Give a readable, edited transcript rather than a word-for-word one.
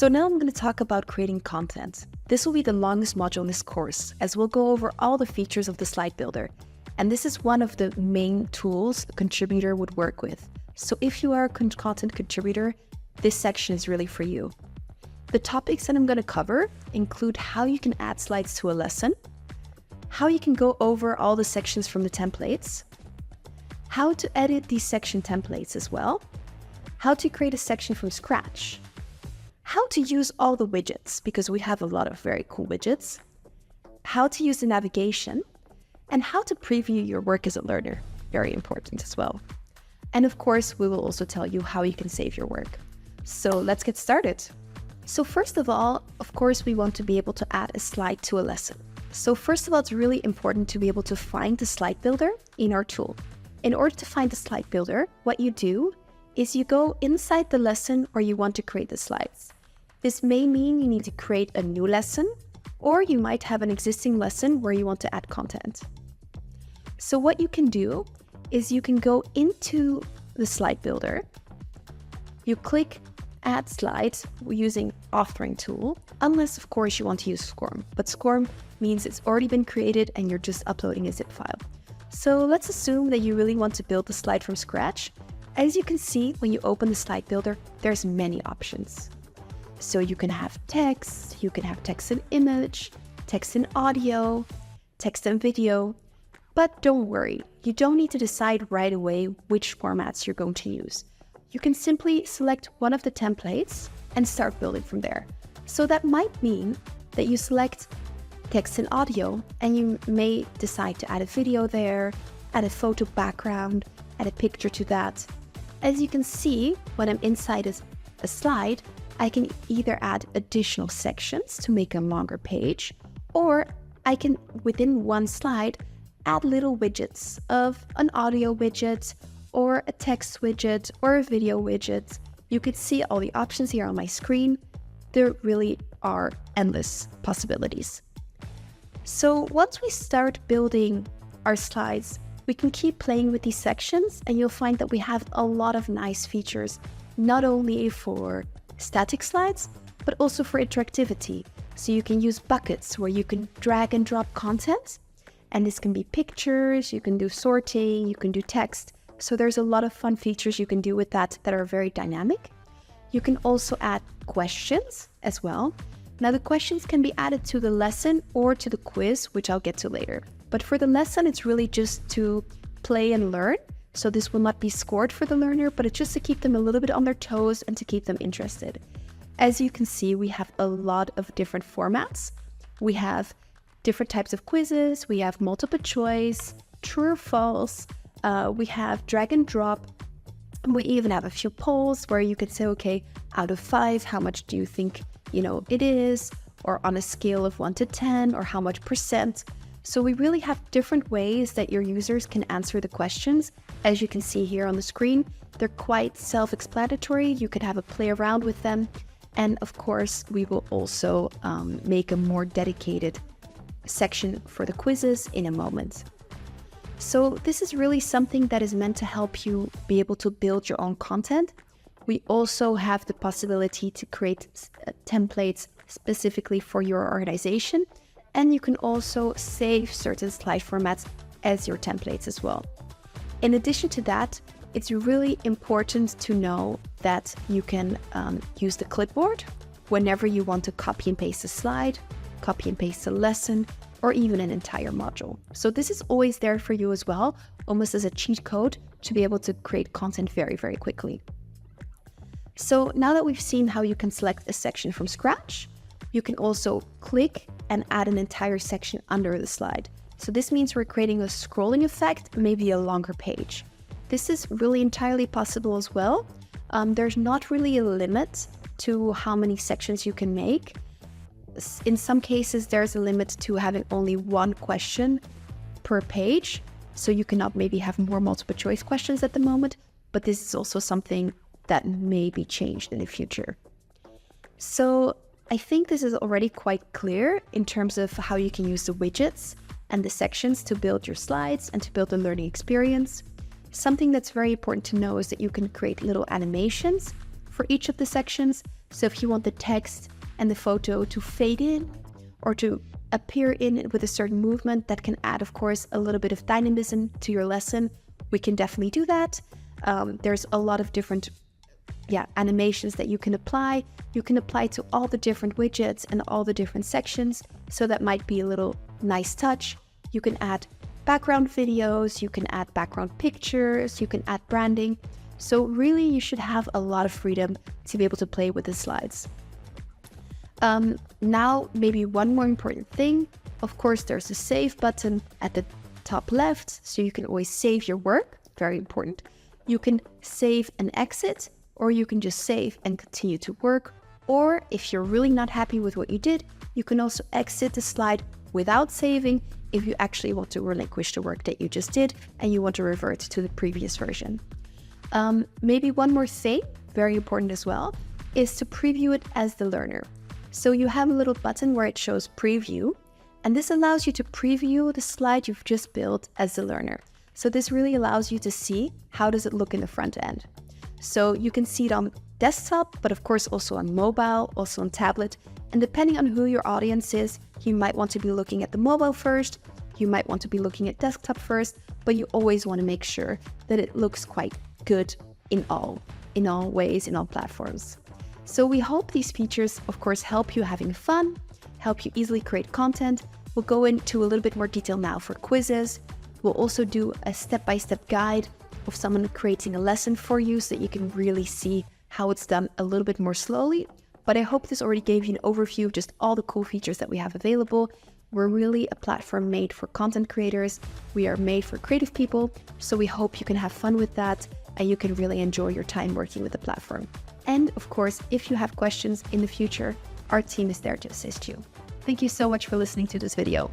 So now I'm going to talk about creating content. This will be the longest module in this course, as we'll go over all the features of the slide builder. And this is one of the main tools a contributor would work with. So if you are a content contributor, this section is really for you. The topics that I'm going to cover include how you can add slides to a lesson, how you can go over all the sections from the templates, how to edit these section templates as well, how to create a section from scratch, how to use all the widgets, because we have a lot of very cool widgets, how to use the navigation, and how to preview your work as a learner, very important as well. And of course, we will also tell you how you can save your work. So let's get started. So first of all, of course, we want to be able to add a slide to a lesson. So first of all, it's really important to be able to find the slide builder in our tool. In order to find the slide builder, what you do is you go inside the lesson where you want to create the slides. This may mean you need to create a new lesson, or you might have an existing lesson where you want to add content. So what you can do is you can go into the slide builder, you click add slides using authoring tool, unless of course you want to use SCORM, but SCORM means it's already been created and you're just uploading a zip file. So let's assume that you really want to build the slide from scratch. As you can see, when you open the slide builder, there's many options. So you can have text, you can have text and image, text and audio, text and video, but don't worry, you don't need to decide right away which formats you're going to use. You can simply select one of the templates and start building from there. So that might mean that you select text and audio, and you may decide to add a video there, add a photo background, add a picture to that. As you can see, when I'm inside a slide, I can either add additional sections to make a longer page, or I can, within one slide, add little widgets of an audio widget, or a text widget, or a video widget. You could see all the options here on my screen. There really are endless possibilities. So once we start building our slides, we can keep playing with these sections, and you'll find that we have a lot of nice features, not only for static slides, but also for interactivity. So you can use buckets where you can drag and drop content, and this can be pictures, you can do sorting, you can do text. So there's a lot of fun features you can do with that are very dynamic. You can also add questions as well. Now the questions can be added to the lesson or to the quiz, which I'll get to later. But for the lesson, it's really just to play and learn. So this will not be scored for the learner, but it's just to keep them a little bit on their toes and to keep them interested. As you can see, we have a lot of different formats. We have different types of quizzes. We have multiple choice, true or false. We have drag and drop. We even have a few polls where you could say, okay, out of 5, how much do you think, it is? Or on a scale of 1 to 10, or how much percent? So we really have different ways that your users can answer the questions. As you can see here on the screen, they're quite self-explanatory. You could have a play around with them. And of course, we will also make a more dedicated section for the quizzes in a moment. So this is really something that is meant to help you be able to build your own content. We also have the possibility to create templates specifically for your organization. And you can also save certain slide formats as your templates as well. In addition to that, it's really important to know that you can use the clipboard whenever you want to copy and paste a slide, copy and paste a lesson, or even an entire module. So this is always there for you as well, almost as a cheat code to be able to create content very, very quickly. So now that we've seen how you can select a section from scratch, you can also click and add an entire section under the slide. So this means we're creating a scrolling effect, maybe a longer page. This is really entirely possible as well. There's not really a limit to how many sections you can make. In some cases, there's a limit to having only one question per page. So you cannot maybe have more multiple choice questions at the moment, but this is also something that may be changed in the future. So I think this is already quite clear in terms of how you can use the widgets and the sections to build your slides and to build a learning experience. Something that's very important to know is that you can create little animations for each of the sections. So if you want the text and the photo to fade in or to appear in with a certain movement, that can add, of course, a little bit of dynamism to your lesson. We can definitely do that. There's a lot of different animations that you can apply. You can apply to all the different widgets and all the different sections. So that might be a little nice touch. You can add background videos, you can add background pictures, you can add branding. So really you should have a lot of freedom to be able to play with the slides. Now, maybe one more important thing. Of course, there's a save button at the top left, so you can always save your work, very important. You can save and exit, or you can just save and continue to work. Or if you're really not happy with what you did, you can also exit the slide without saving if you actually want to relinquish the work that you just did and you want to revert to the previous version. Maybe one more thing, very important as well, is to preview it as the learner. So you have a little button where it shows preview, and this allows you to preview the slide you've just built as the learner. So this really allows you to see how does it look in the front end. So you can see it on desktop, but of course also on mobile, also on tablet. And depending on who your audience is, you might want to be looking at the mobile first, you might want to be looking at desktop first, but you always want to make sure that it looks quite good in all ways, in all platforms. So we hope these features, of course, help you having fun, help you easily create content. We'll go into a little bit more detail now for quizzes. We'll also do a step-by-step guide of someone creating a lesson for you so that you can really see how it's done a little bit more slowly. But I hope this already gave you an overview of just all the cool features that we have available. We're really a platform made for content creators. We are made for creative people. So we hope you can have fun with that and you can really enjoy your time working with the platform. And of course, if you have questions in the future, our team is there to assist you. Thank you so much for listening to this video.